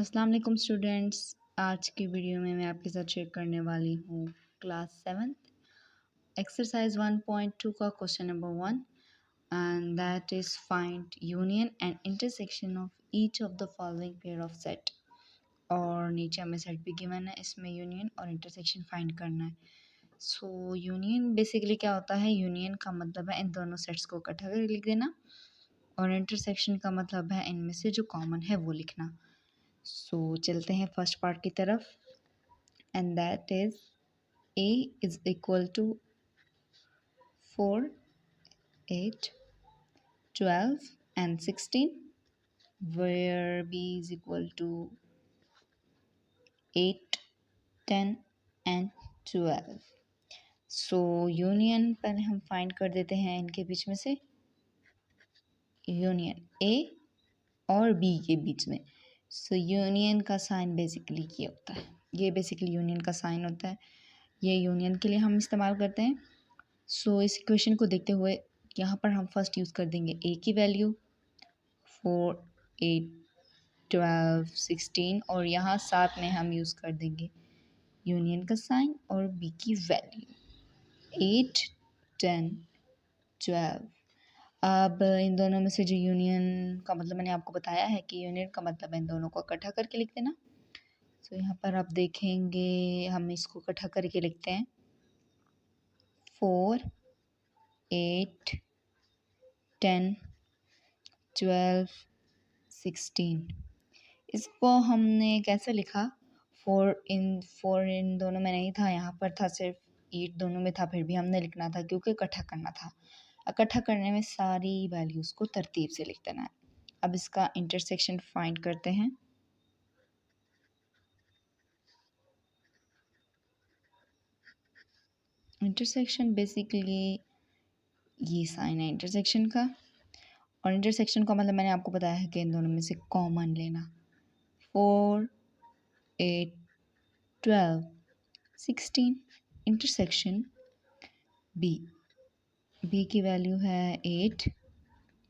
अस्सलाम वालेकुम स्टूडेंट्स। आज की वीडियो में मैं आपके साथ शेयर करने वाली हूँ क्लास 7 एक्सरसाइज 1.2 का question number 1 and that is find union and intersection of each of the following pair of set. और नीचे हमें सेट भी गिवन है, इसमें यूनियन और इंटरसेक्शन फाइंड करना है। सो यूनियन बेसिकली क्या होता है, यूनियन का मतलब है इन दोनों सेट्स को इकट्ठा करके लिख देना, और इंटरसेक्शन का मतलब है इनमें से जो कॉमन है वो लिखना। सो चलते हैं फर्स्ट पार्ट की तरफ, and that is a is equal to 4, 8, 12 and 16, where b is equal to 8, 10 and 12. So union पहले हम फाइंड कर देते हैं इनके बीच में से, यूनियन a और b के बीच में। सो यूनियन का साइन बेसिकली ये होता है, ये बेसिकली यूनियन का साइन होता है, ये यूनियन के लिए हम इस्तेमाल करते हैं। सो इस इक्वेशन को देखते हुए यहाँ पर हम फर्स्ट यूज़ कर देंगे a की वैल्यू 4, 8, 12, 16, और यहाँ साथ में हम यूज़ कर देंगे यूनियन का साइन और b की वैल्यू 8, 10, 12। अब इन दोनों में से जो यूनियन का मतलब मैंने आपको बताया है कि यूनियन का मतलब है इन दोनों को इकट्ठा करके लिख देना। सो यहाँ पर आप देखेंगे हम इसको इकट्ठा करके लिखते हैं 4, 8, 10, 12, 16। इसको हमने कैसे लिखा, 4 इन दोनों में नहीं था, यहाँ पर था सिर्फ 8 दोनों में था, फिर भी हमने लिखना था क्योंकि इकट्ठा करना था। इकट्ठा करने में सारी वैल्यूज़ को तरतीब से लिख देना है। अब इसका इंटरसेक्शन फाइंड करते हैं। इंटरसेक्शन बेसिकली ये साइन है इंटरसेक्शन का, और इंटरसेक्शन का मतलब मैंने आपको बताया है कि इन दोनों में से कॉमन लेना। 4, 8, 12, 16 इंटरसेक्शन b की वैल्यू है 8,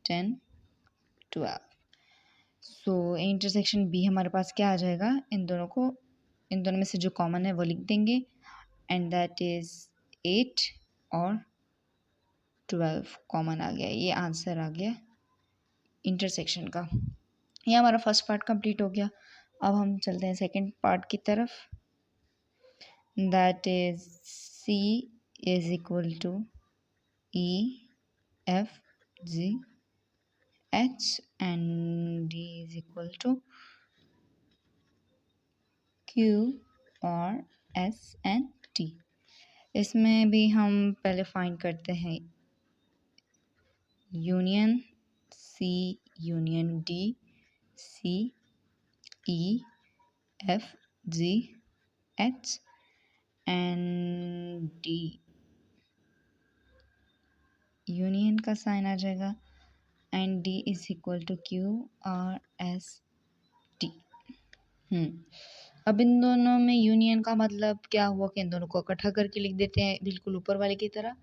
10, 12। सो इंटरसेक्शन b हमारे पास क्या आ जाएगा, इन दोनों में से जो कॉमन है वो लिख देंगे, एंड दैट इज़ 8 और 12 कॉमन आ गया। ये आंसर आ गया इंटरसेक्शन का। ये हमारा फर्स्ट पार्ट कंप्लीट हो गया। अब हम चलते हैं सेकंड पार्ट की तरफ, that is c is equal to e, f, g, h and d is equal to q और s and t। इसमें भी हम पहले फाइंड करते हैं union c union d, c, e, f, g, h and d। Union का sign आ जाएगा and d is equal to q और s t। अब इन दोनों में यूनियन का मतलब क्या हुआ कि इन दोनों को इकट्ठा करके लिख देते हैं बिल्कुल ऊपर वाले की तरह,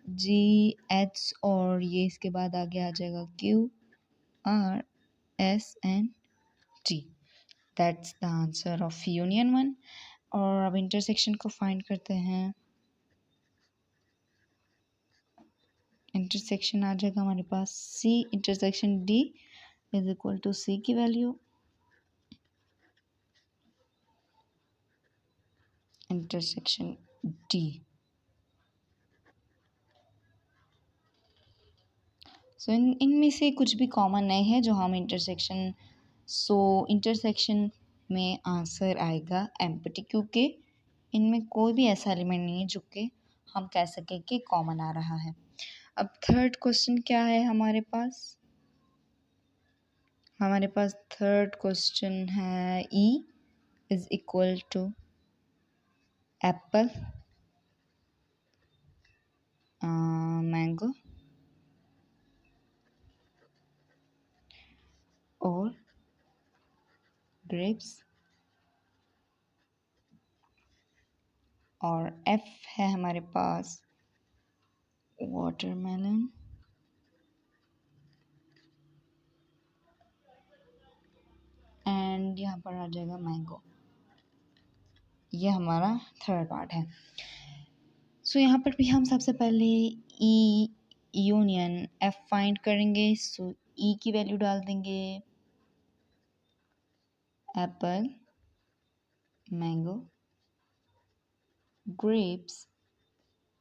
g, h और ये इसके बाद आगे आ जाएगा q, r, s and t। That's the answer of union 1। और अब इंटरसेक्शन को फाइंड करते हैं। इंटरसेक्शन आ जाएगा हमारे पास c intersection d is equal to c की वैल्यू इंटरसेक्शन d। सो इनमें से कुछ भी कॉमन नहीं है जो हम इंटरसेक्शन, इंटरसेक्शन में आंसर आएगा एम्प्टी, क्योंकि इनमें कोई भी ऐसा एलिमेंट नहीं है जो कि हम कह सकें कि कॉमन आ रहा है। अब थर्ड क्वेश्चन क्या है हमारे पास, थर्ड क्वेश्चन है e is equal to apple, mango और ग्रेप्स, और f है हमारे पास वाटरमेलन एंड एंड यहाँ पर आ जाएगा मैंगो। ये हमारा थर्ड पार्ट है। सो यहाँ पर भी हम सबसे पहले ई यूनियन एफ फाइंड करेंगे। सो ई की वैल्यू डाल देंगे apple, mango, grapes,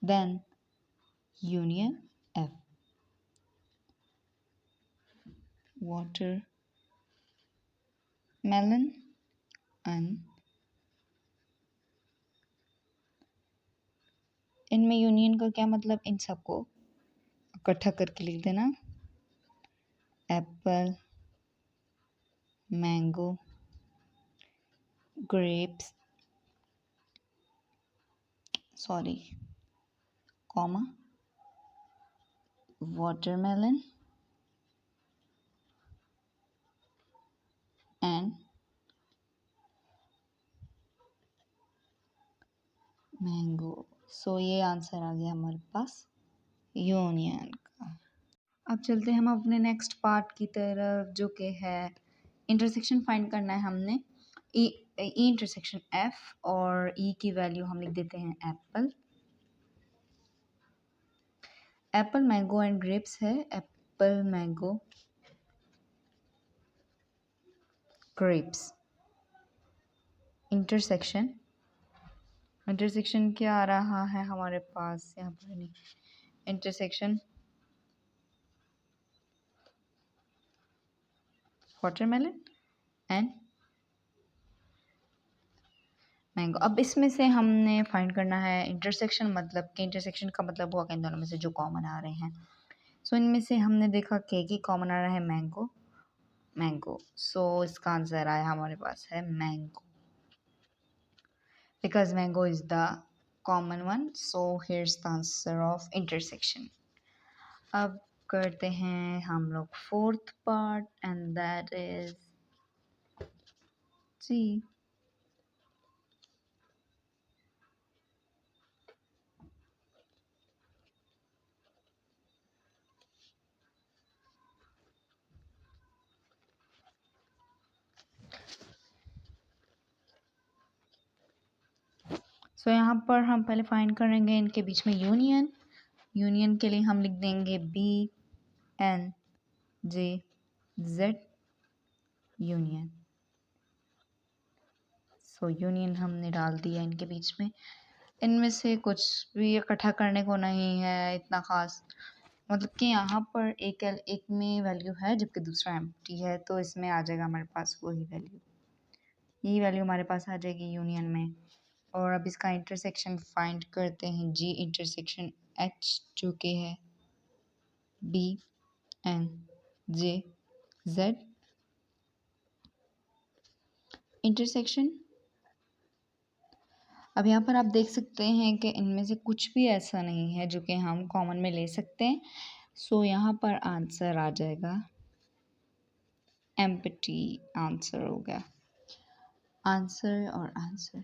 then union F, watermelon and इनमें यूनियन का क्या मतलब, इन सबको इकट्ठा करके लिख देना apple, mango, grapes, sorry comma, watermelon and mango. So ये आंसर आ गया हमारे पास यूनियन का। अब चलते हैं हम अपने नेक्स्ट पार्ट की तरफ, जो कि है इंटरसेक्शन फाइंड करना है हमने। ई इंटरसेक्शन एफ और ई की वैल्यू हम लिख देते हैं Apple. Apple, mango and grapes है, एप्पल, मैंगो, ग्रेप्स। इंटरसेक्शन क्या आ रहा है हमारे पास यहाँ पर, नहीं, इंटरसेक्शन वाटरमेलन एंड मैंगो। अब इसमें से हमने फाइंड करना है इंटरसेक्शन, मतलब कि इंटरसेक्शन का मतलब हुआ कि इन दोनों में से जो कॉमन आ रहे हैं। सो इनमें से हमने देखा कि कॉमन आ रहा है मैंगो। सो इसका आंसर आया हमारे पास है mango, because mango is the common one. So here's the answer of intersection. अब करते हैं हम लोग fourth part and that is C. So यहाँ पर हम पहले फाइंड करेंगे इनके बीच में यूनियन के लिए हम लिख देंगे BNJ यूनियन। सो यूनियन हमने डाल दिया इनके बीच में। इनमें से कुछ भी इकट्ठा करने को नहीं है इतना खास, मतलब कि यहाँ पर एक में वैल्यू है जबकि दूसरा एम्प्टी है, तो इसमें आ जाएगा हमारे पास वही वैल्यू, यही वैल्यू हमारे पास आ जाएगी यूनियन में। और अब इसका इंटरसेक्शन फाइंड करते हैं, जी इंटरसेक्शन H जो कि है BNJ इंटरसेक्शन। अब यहाँ पर आप देख सकते हैं कि इनमें से कुछ भी ऐसा नहीं है जो कि हम कॉमन में ले सकते हैं। सो यहाँ पर आंसर आ जाएगा एम्प्टी, आंसर हो गया आंसर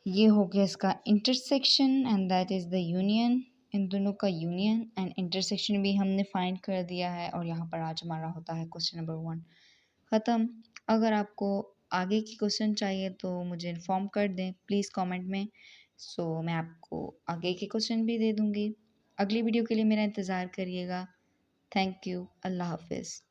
ये हो गया इसका intersection and that is the union. इन दोनों का यूनियन एंड इंटरसेक्शन भी हमने फाइंड कर दिया है और यहाँ पर आज हमारा होता है क्वेश्चन नंबर 1 ख़त्म। अगर आपको आगे की क्वेश्चन चाहिए तो मुझे इन्फॉर्म कर दें प्लीज़ कमेंट में। सो मैं आपको आगे के क्वेश्चन भी दे दूँगी। अगली वीडियो के लिए मेरा इंतज़ार करिएगा। Thank you. अल्लाह हाफिज़।